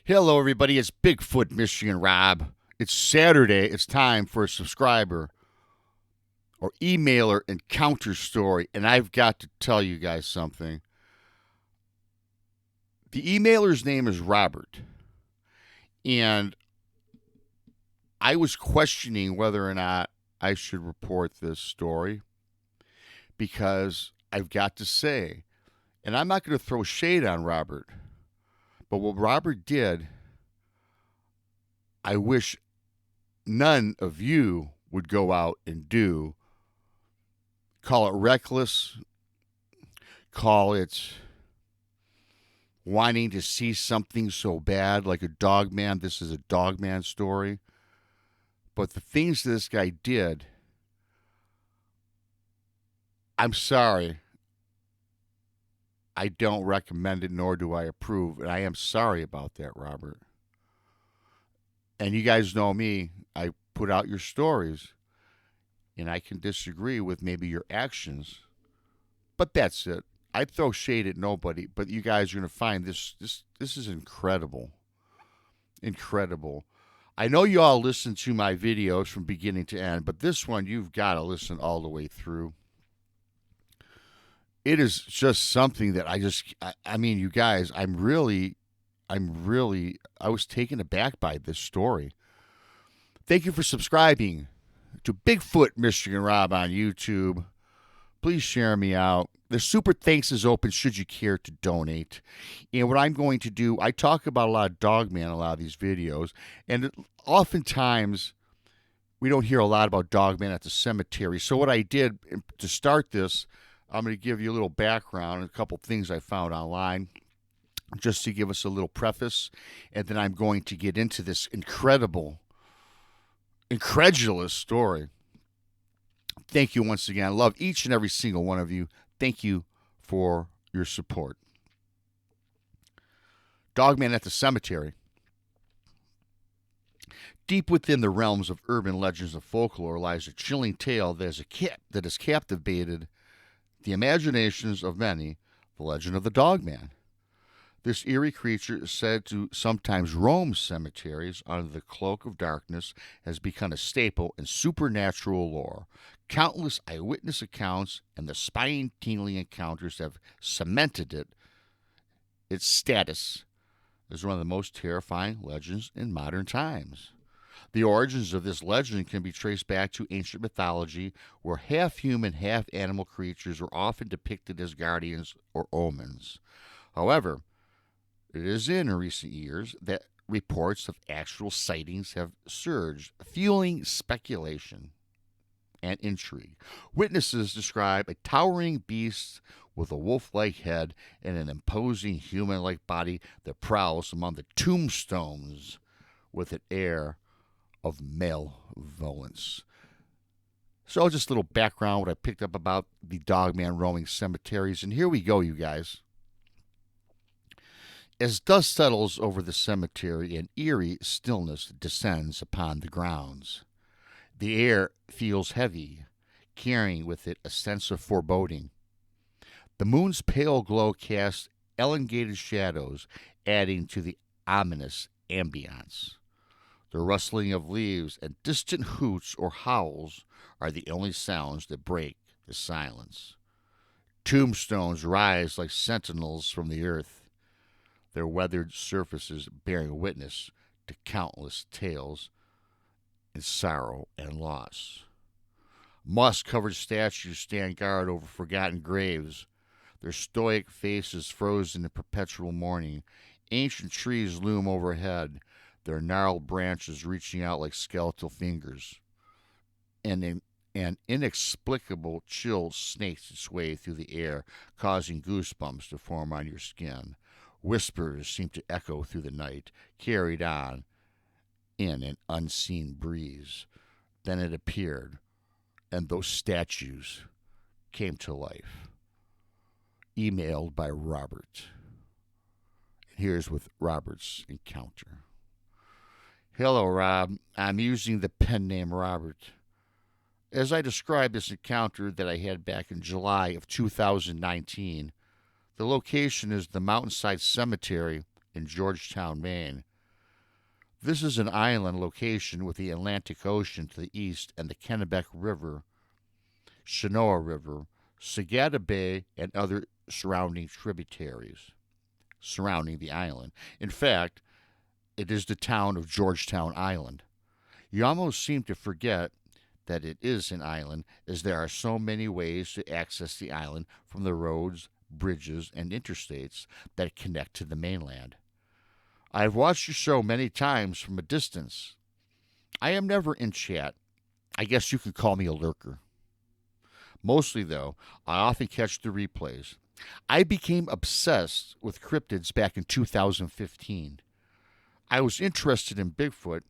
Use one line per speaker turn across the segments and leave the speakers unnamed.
Hello, everybody. It's Bigfoot, Michigan Rob. It's Saturday. It's time for a subscriber or emailer encounter story. And I've got to tell you guys something. The emailer's name is Robert. And I was questioning whether or not I should report this story because I've got to say, and I'm not going to throw shade on Robert, but what Robert did, I wish none of you would go out and do. Call it reckless, call it wanting to see something so bad like a Dogman. This is a Dogman story. But the things this guy did, I'm sorry. I don't recommend it, nor do I approve. And I am sorry about that, Robert. And you guys know me. I put out your stories, and I can disagree with maybe your actions. But that's it. I throw shade at nobody, but you guys are going to find this is incredible. Incredible. I know you all listen to my videos from beginning to end, but this one you've got to listen all the way through. It is just something that I mean, you guys, I was taken aback by this story. Thank you for subscribing to Bigfoot Michigan Rob on YouTube. Please share me out. The super thanks is open should you care to donate. And what I'm going to do, I talk about a lot of Dogman in a lot of these videos, and oftentimes we don't hear a lot about Dogman at the cemetery. So what I did to start this, I'm going to give you a little background and a couple things I found online just to give us a little preface, and then I'm going to get into this incredulous story. Thank you once again. I love each and every single one of you. Thank you for your support. Dogman at the cemetery. Deep within the realms of urban legends and folklore lies a chilling tale that has captivated the imaginations of many, the legend of the Dogman. This eerie creature is said to sometimes roam cemeteries under the cloak of darkness, has become a staple in supernatural lore. Countless eyewitness accounts and the spine-tingling encounters have cemented its status as one of the most terrifying legends in modern times. The origins of this legend can be traced back to ancient mythology, where half-human, half-animal creatures were often depicted as guardians or omens. However, it is in recent years that reports of actual sightings have surged, fueling speculation and intrigue. Witnesses describe a towering beast with a wolf-like head and an imposing human-like body that prowls among the tombstones with an air of malevolence. So just a little background, what I picked up about the Dogman roaming cemeteries. And here we go, you guys. As dust settles over the cemetery, an eerie stillness descends upon the grounds. The air feels heavy, carrying with it a sense of foreboding. The moon's pale glow casts elongated shadows, adding to the ominous ambience. The rustling of leaves and distant hoots or howls are the only sounds that break the silence. Tombstones rise like sentinels from the earth, their weathered surfaces bearing witness to countless tales and sorrow and loss. Moss-covered statues stand guard over forgotten graves, their stoic faces frozen in perpetual mourning. Ancient trees loom overhead, their gnarled branches reaching out like skeletal fingers. And an inexplicable chill snakes its way through the air, causing goosebumps to form on your skin. Whispers seem to echo through the night, carried on in an unseen breeze. Then it appeared, and those statues came to life. Emailed by Robert. And here's with Robert's encounter. Hello, Rob. I'm using the pen name Robert. As I described this encounter that I had back in July of 2019, the location is the Mountainside Cemetery in Georgetown, Maine. This is an island location with the Atlantic Ocean to the east and the Kennebec River, Chinoa River, Sagada Bay, and other surrounding tributaries surrounding the island. In fact, it is the town of Georgetown Island. You almost seem to forget that it is an island, as there are so many ways to access the island from the roads, bridges, and interstates that connect to the mainland. I have watched your show many times from a distance. I am never in chat. I guess you could call me a lurker. Mostly, though, I often catch the replays. I became obsessed with cryptids back in 2015. I was interested in Bigfoot,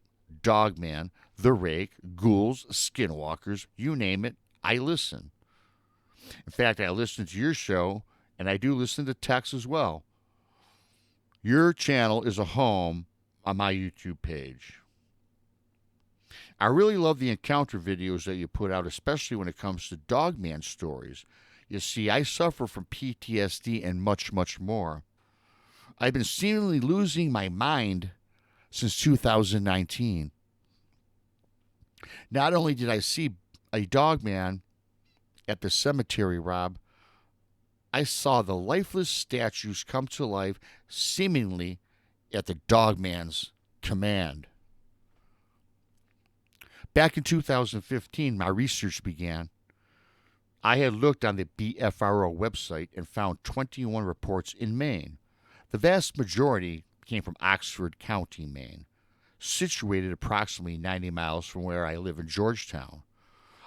Dogman, the Rake, ghouls, skinwalkers, you name it, I listen. In fact, I listen to your show, and I do listen to Tex as well. Your channel is a home on my YouTube page. I really love the encounter videos that you put out, especially when it comes to Dogman stories. You see, I suffer from PTSD and much, much more. I've been seemingly losing my mind since 2019. Not only did I see a Dogman at the cemetery, Rob, I saw the lifeless statues come to life seemingly at the Dogman's command. Back in 2015, my research began. I had looked on the BFRO website and found 21 reports in Maine. The vast majority came from Oxford County, Maine, situated approximately 90 miles from where I live in Georgetown.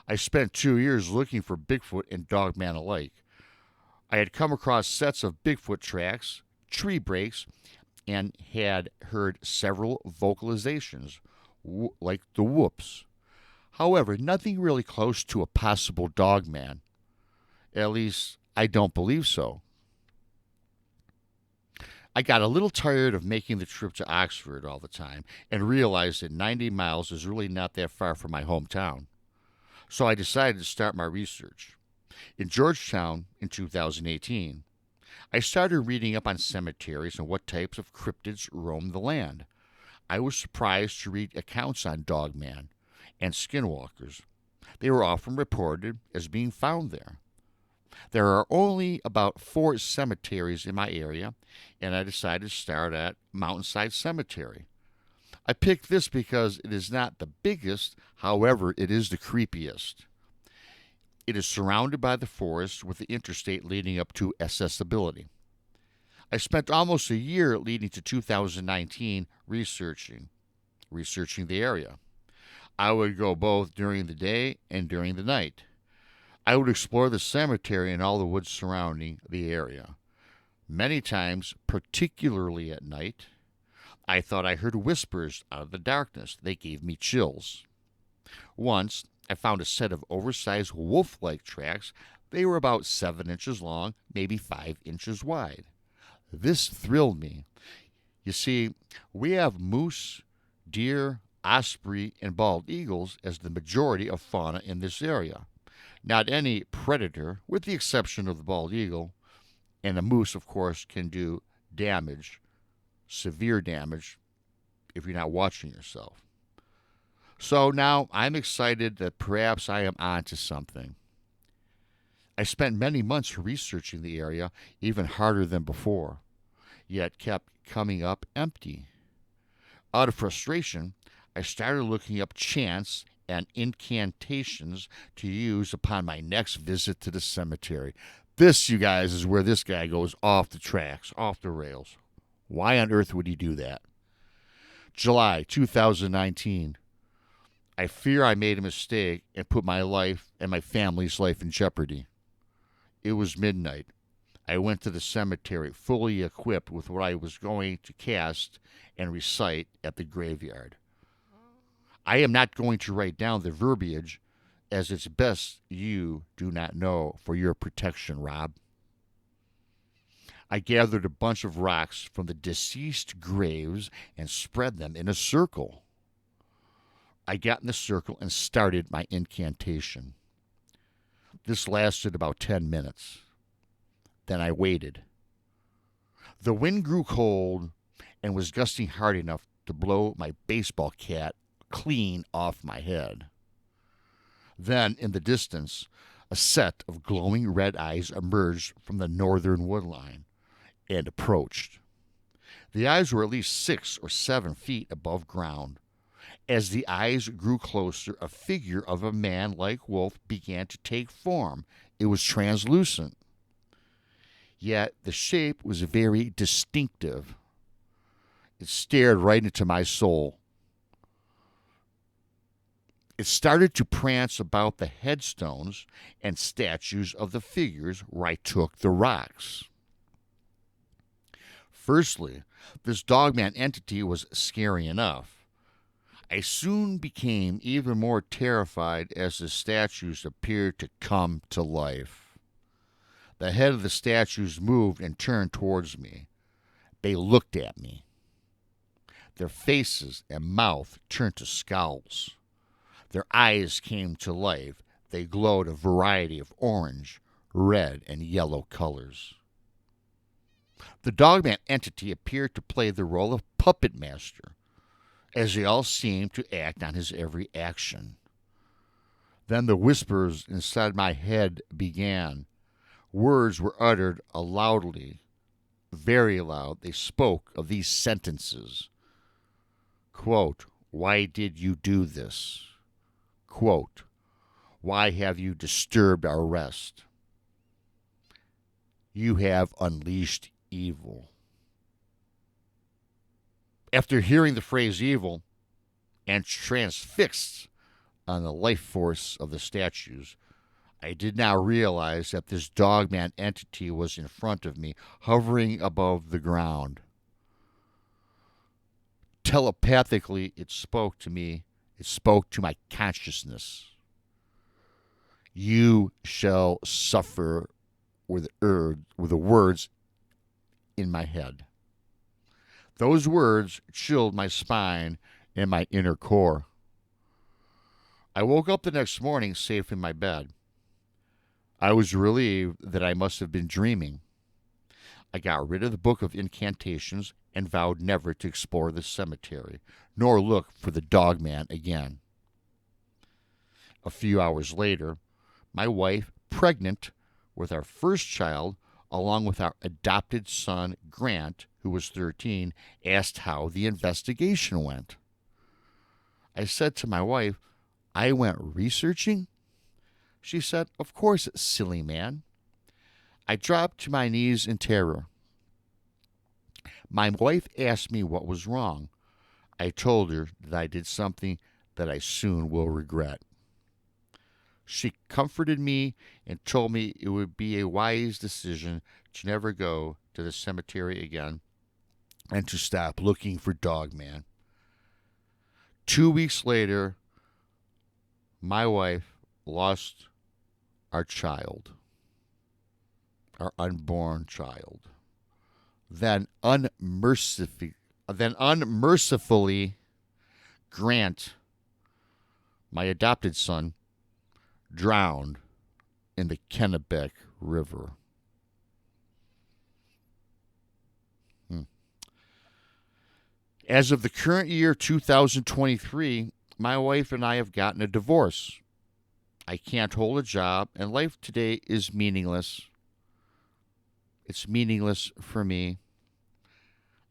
I spent 2 years looking for Bigfoot and Dogman alike. I had come across sets of Bigfoot tracks, tree breaks, and had heard several vocalizations, like the whoops. However, nothing really close to a possible Dogman. At least, I don't believe so. I got a little tired of making the trip to Oxford all the time and realized that 90 miles is really not that far from my hometown. So I decided to start my research. In Georgetown in 2018, I started reading up on cemeteries and what types of cryptids roam the land. I was surprised to read accounts on Dogman and skinwalkers. They were often reported as being found there. There are only about 4 cemeteries in my area, and I decided to start at Mountainside Cemetery. I picked this because it is not the biggest, however, it is the creepiest. It is surrounded by the forest with the interstate leading up to accessibility. I spent almost a year leading to 2019 researching the area. I would go both during the day and during the night. I would explore the cemetery and all the woods surrounding the area. Many times, particularly at night, I thought I heard whispers out of the darkness. They gave me chills. Once, I found a set of oversized wolf-like tracks. They were about 7 inches long, maybe 5 inches wide. This thrilled me. You see, we have moose, deer, osprey, and bald eagles as the majority of fauna in this area. Not any predator, with the exception of the bald eagle, and a moose, of course, can do damage, severe damage, if you're not watching yourself. So now I'm excited that perhaps I am onto something. I spent many months researching the area, even harder than before, yet kept coming up empty. Out of frustration, I started looking up chants and incantations to use upon my next visit to the cemetery. This, you guys, is where this guy goes off the tracks, off the rails. Why on earth would he do that? July 2019. I fear I made a mistake and put my life and my family's life in jeopardy. It was midnight. I went to the cemetery fully equipped with what I was going to cast and recite at the graveyard. I am not going to write down the verbiage, as it's best you do not know for your protection, Rob. I gathered a bunch of rocks from the deceased graves and spread them in a circle. I got in the circle and started my incantation. This lasted about 10 minutes. Then I waited. The wind grew cold and was gusting hard enough to blow my baseball cap clean off my head. Then, in the distance, a set of glowing red eyes emerged from the northern woodline and approached. The eyes were at least 6 or 7 feet above ground. As the eyes grew closer, a figure of a man-like wolf began to take form. It was translucent, yet the shape was very distinctive. It stared right into my soul. It started to prance about the headstones and statues of the figures where I took the rocks. Firstly, this Dogman entity was scary enough. I soon became even more terrified as the statues appeared to come to life. The head of the statues moved and turned towards me. They looked at me. Their faces and mouth turned to scowls. Their eyes came to life. They glowed a variety of orange, red, and yellow colors. The Dogman entity appeared to play the role of puppet master, as they all seemed to act on his every action. Then the whispers inside my head began. Words were uttered loudly, very loud. They spoke of these sentences. Quote, "Why did you do this?" Quote, "Why have you disturbed our rest? You have unleashed evil." After hearing the phrase evil and transfixed on the life force of the statues, I did now realize that this Dogman entity was in front of me, hovering above the ground. Telepathically, it spoke to me. It spoke to my consciousness. "You shall suffer," were the words in my head. Those words chilled my spine and my inner core. I woke up the next morning safe in my bed. I was relieved that I must have been dreaming. I got rid of the book of incantations and vowed never to explore the cemetery, nor look for the Dogman again. A few hours later, my wife, pregnant with our first child, along with our adopted son, Grant, who was 13, asked how the investigation went. I said to my wife, "I went researching?" She said, "Of course, silly man." I dropped to my knees in terror. My wife asked me what was wrong. I told her that I did something that I soon will regret. She comforted me and told me it would be a wise decision to never go to the cemetery again and to stop looking for Dogman. 2 weeks later, my wife lost our child, our unborn child. Then unmercifully, Grant, my adopted son, drowned in the Kennebec River. As of the current year, 2023, my wife and I have gotten a divorce. I can't hold a job, and life today is meaningless. It's meaningless for me.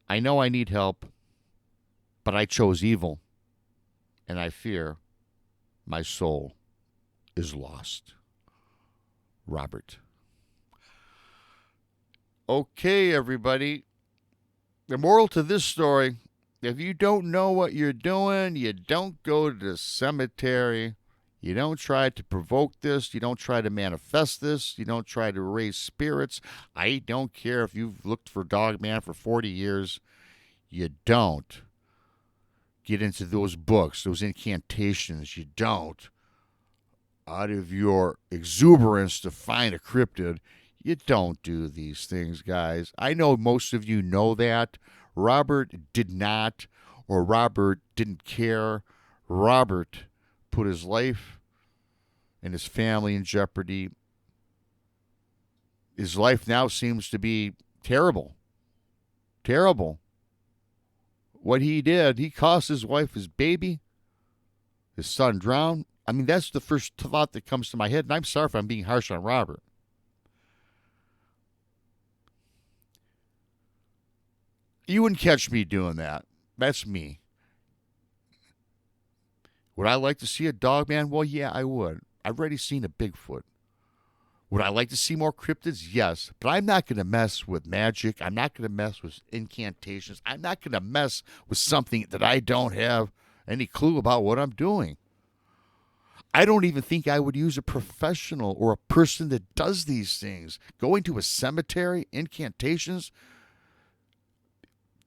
I know I need help, but I chose evil, and I fear my soul is lost. Robert. Okay, everybody. The moral to this story: if you don't know what you're doing, you don't go to the cemetery. You don't try to provoke this. You don't try to manifest this. You don't try to raise spirits. I don't care if you've looked for Dogman for 40 years. You don't get into those books, those incantations. You don't, out of your exuberance to find a cryptid, you don't do these things, guys. I know most of you know that. Robert did not, or Robert didn't care. Robert put his life and his family in jeopardy. His life now seems to be terrible. Terrible. what he did, he cost his wife his baby, his son drowned. I mean, that's the first thought that comes to my head, and I'm sorry if I'm being harsh on Robert. You wouldn't catch me doing that. That's me. Would I like to see a Dogman? Well, yeah, I would. I've already seen a Bigfoot. Would I like to see more cryptids? Yes. But I'm not going to mess with magic. I'm not going to mess with incantations. I'm not going to mess with something that I don't have any clue about what I'm doing. I don't even think I would use a professional or a person that does these things. Going to a cemetery, incantations,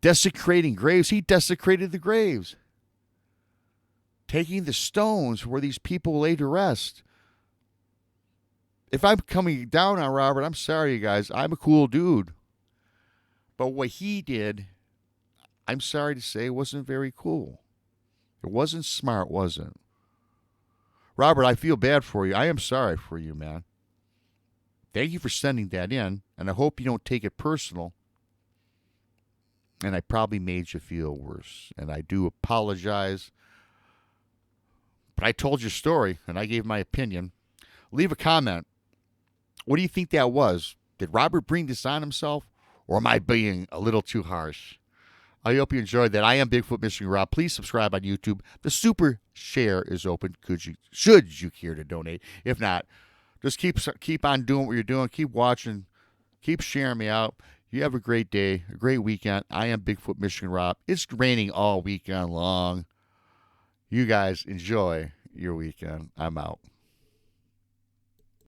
desecrating graves. He desecrated the graves. Taking the stones where these people lay to rest. If I'm coming down on Robert, I'm sorry, you guys. I'm a cool dude. But what he did, I'm sorry to say, wasn't very cool. It wasn't smart, was it? Robert, I feel bad for you. I am sorry for you, man. Thank you for sending that in, and I hope you don't take it personal. And I probably made you feel worse, and I do apologize. But I told your story, and I gave my opinion. Leave a comment. What do you think that was? Did Robert bring this on himself, or am I being a little too harsh? I hope you enjoyed that. I am Bigfoot Mystery Rob. Please subscribe on YouTube. The super share is open. Should you care to donate? If not, just keep on doing what you're doing. Keep watching. Keep sharing me out. You have a great day, a great weekend. I am Bigfoot Michigan Rob. It's raining all weekend long. You guys enjoy your weekend. I'm out.